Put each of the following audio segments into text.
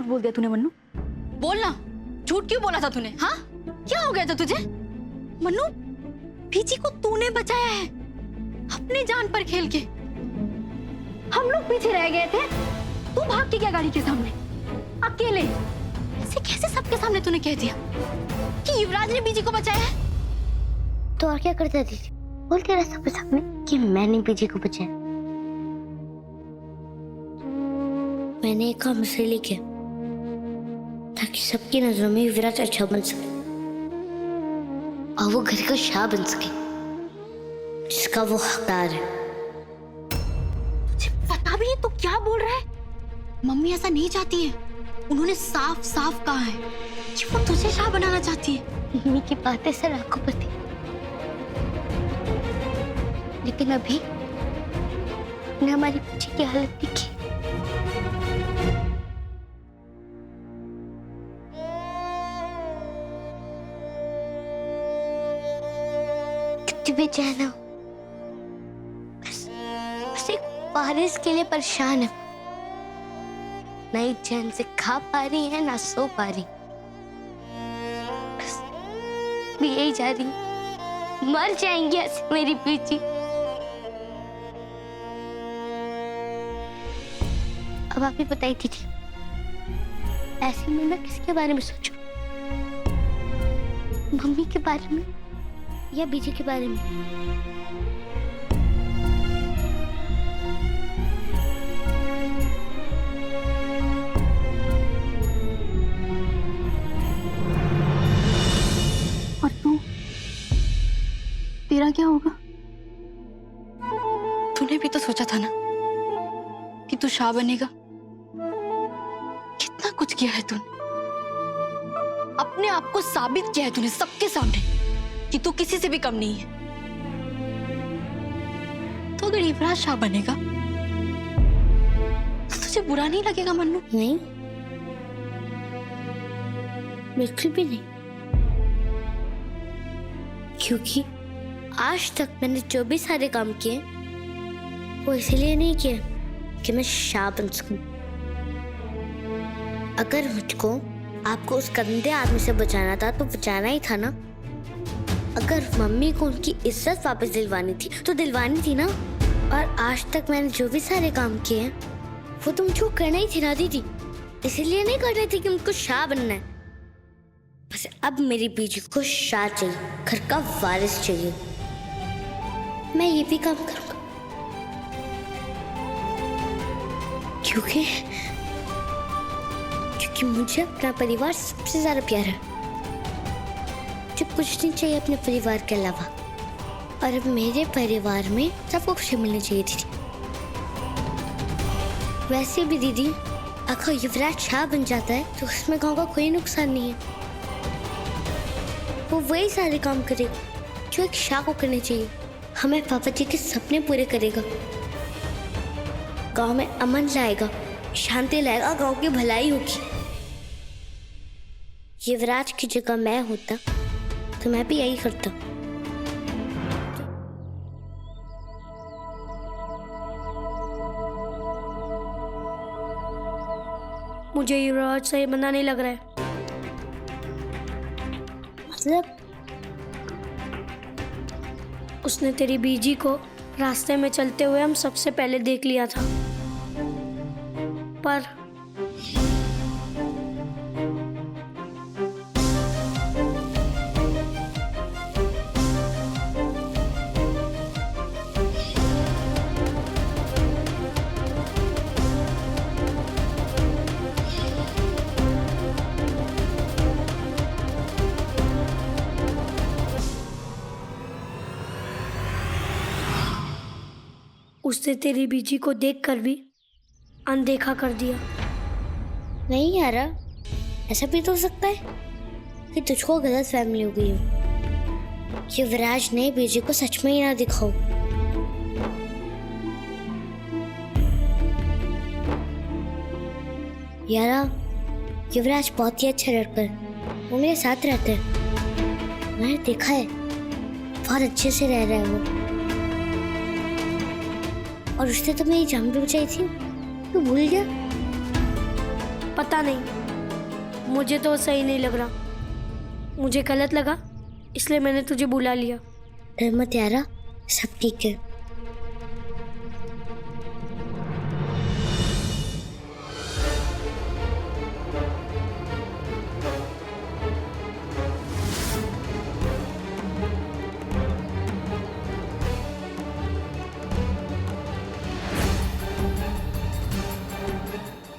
बोल दिया तूने मन्नू? बोलना, झूठ क्यों बोला था तूने? हाँ, क्या हो गया था तुझे? मन्नू, बीजी को तूने बचाया है अपने जान पर खेल के। हम लोग पीछे रह गए थे, तू भाग के क्या गाड़ी के सामने अकेले? ऐसे कैसे सबके सामने तूने कह दिया कि युवराज ने बीजी को बचाया है? तो और क्या करता दीदी? बोल के रहा सबके सामने कि मैंने बीजी को बचाया। मैंने एक काम इसलिए किया ताकि सबकी नजरों में युवराज अच्छा बन सके और वो घर का शाह बन सके जिसका वो हकदार है। तुझे पता भी नहीं तो क्या बोल रहा है? मम्मी ऐसा नहीं चाहती है। उन्होंने साफ साफ कहा है कि वो तुझे शाह बनाना चाहती है। मम्मी की बातें सर आंखों पर थी, लेकिन अभी ने हमारी बच्ची की हालत देखी। कितनी बेचैन हो, बस एक बारिश के लिए परेशान है। नहीं चैन से खा पा रही है ना सो पा रही, बस भी यही जा रही, मर जाएंगी ऐसे मेरी बेटी। अब आप ही बताई थी ऐसे में मैं किसके बारे में सोचूं? मम्मी के बारे में या बीजी के बारे में? और तू, तेरा क्या होगा? तूने भी तो सोचा था ना कि तू शाह बनेगा। कितना कुछ किया है तूने, अपने आप को साबित किया है तूने सबके सामने कि तू किसी से भी कम नहीं है। तो अगर युवराज शाह बनेगा तो तुझे बुरा नहीं लगेगा मन्नू? नहीं, बिल्कुल भी नहीं, क्योंकि आज तक मैंने जो भी सारे काम किए वो इसलिए नहीं किए कि मैं शाह बन सकूं। अगर मुझको आपको उस गंदे आदमी से बचाना था तो बचाना ही था ना। अगर मम्मी को उनकी इज्जत वापस दिलवानी थी तो दिलवानी थी ना। और आज तक मैंने जो भी सारे काम किए हैं वो तो मुझको करना ही थी ना दीदी, इसलिए नहीं कर रही थी कि मुझको शाह बनना है। बस अब मेरी बीजी को शाह चाहिए, घर का वारिस चाहिए। मैं ये भी काम करूंगा क्योंकि मुझे अपना परिवार सबसे ज्यादा प्यारा है। मुझे कुछ नहीं चाहिए अपने परिवार के अलावा, और अब मेरे परिवार में सबको खुशी मिलनी चाहिए थी। वैसे भी दीदी, अगर युवराज शाह बन जाता है तो उसमें गांव का कोई नुकसान नहीं है। वो वही सारे काम करेगा जो एक शाह को करने चाहिए। हमें पापा जी के सपने पूरे करेगा, गांव में अमन लाएगा, शांति लाएगा, गांव की भलाई होगी। युवराज की जगह मैं होता तो मैं भी यही करता। मुझे युवराज सही बंदा नहीं लग रहा है। मतलब उसने तेरी बीजी को रास्ते में चलते हुए हम सबसे पहले देख लिया था, पर उसने तेरी बीजी को देखकर भी अनदेखा कर दिया। नहीं यार, ऐसा भी तो हो सकता है कि तुझको गलत फहमी हो गई हो। युवराज ने बीजी को सच में ही ना दिखाओ। यारा, युवराज बहुत ही अच्छा लड़का है, वो मेरे साथ रहता है, मैंने देखा है, बहुत अच्छे से रह रहा है वो। और उसने तो मेरी जान भी बचाई थी, तो भूल गया। पता नहीं, मुझे तो सही नहीं लग रहा। मुझे गलत लगा, इसलिए मैंने तुझे बुला लिया। डर मत यारा, सब ठीक है।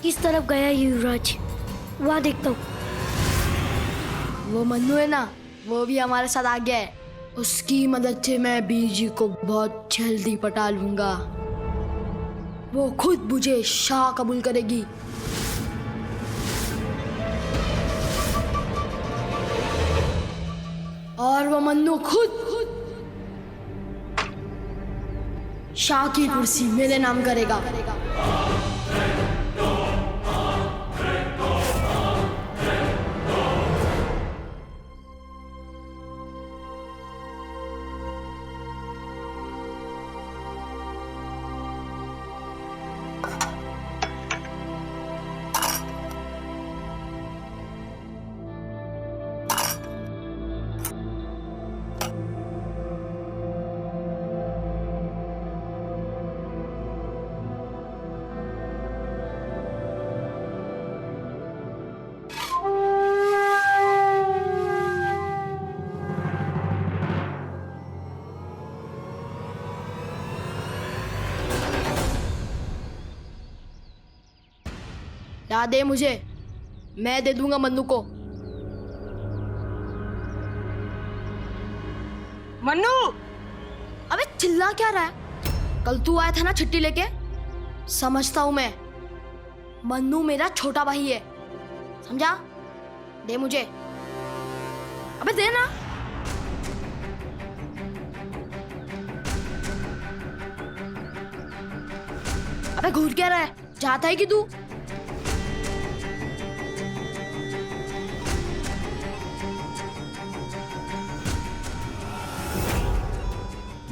किस तरफ गया ये युवराज? वहाँ देखता हूँ। वो मन्नू है ना, वो भी हमारे साथ आ गया है। उसकी मदद से मैं बीजी को बहुत जल्दी पटा लूंगा। वो खुद मुझे शाह कबूल करेगी। और वो मन्नू खुद शाह की कुर्सी मेरे नाम करेगा। ला दे मुझे, मैं दे दूंगा मन्नू को। मन्नू! अबे चिल्ला क्या रहा है? कल तू आया था ना छुट्टी लेके? समझता हूं मैं। मन्नू मेरा छोटा भाई है, समझा? दे मुझे। अबे दे ना। अबे घूर क्या रहा है? जाता है कि तू?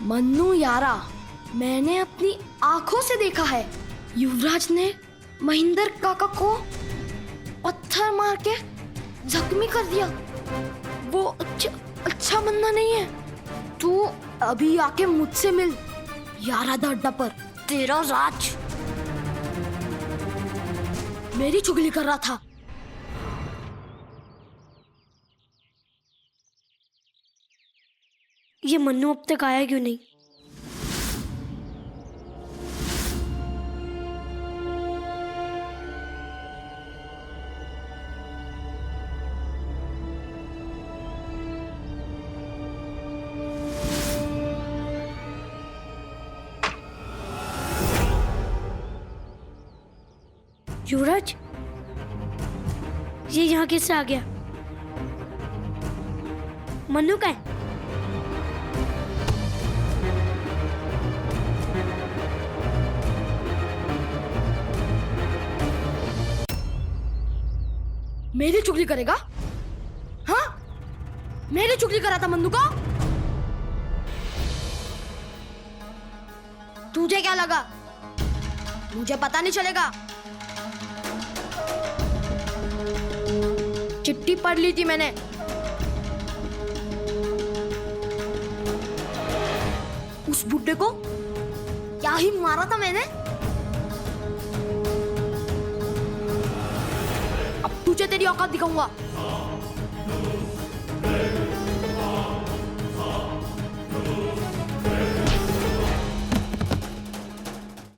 मन्नू यारा, मैंने अपनी आंखों से देखा है, युवराज ने महेंद्र काका को पत्थर मार के जख्मी कर दिया। वो अच्छा बंदा नहीं है। तू अभी आके मुझसे मिल यारा दा अड्डा पर। तेरा राज मेरी चुगली कर रहा था। ये मन्नू अब तक आया क्यों नहीं? युवराज, ये यहाँ कैसे आ गया? मन्नू का है? मेरी चुगली करेगा? हाँ, मेरी चुगली करा था मन्नू का? तुझे क्या लगा? मुझे पता नहीं चलेगा। चिट्ठी पढ़ ली थी मैंने। उस बुड्ढे को क्या ही मारा था मैंने। अब तुझे तेरी औकात दिखाऊंगा।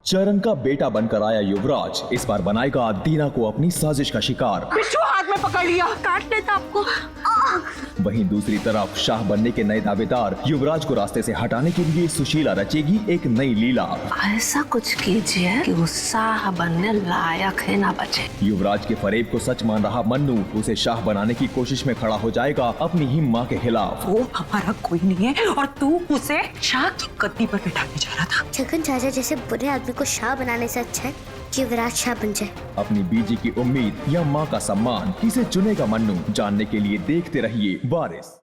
चरण का बेटा बनकर आया युवराज इस बार बनाएगा दीना को अपनी साजिश का शिकार। बिच्छू हाथ में पकड़ लिया, काट लेता आपको। वहीं दूसरी तरफ शाह बनने के नए दावेदार युवराज को रास्ते से हटाने के लिए सुशीला रचेगी एक नई लीला। ऐसा कुछ कीजिए कि वो शाह बनने लायक है ना बचे। युवराज के फरेब को सच मान रहा मन्नू उसे शाह बनाने की कोशिश में खड़ा हो जाएगा अपनी ही माँ के खिलाफ। वो हमारा कोई नहीं है और तू उसे शाह की गद्दी पर बिठाने जा रहा था। छगन चाचा जैसे बुरे आदमी को शाह बनाने से अच्छा है कि युवराज शाह बन जाए। अपनी बीजी की उम्मीद या माँ का सम्मान किसे चुनेगा मन्नू, जानने के लिए देखते रहिए वारिस।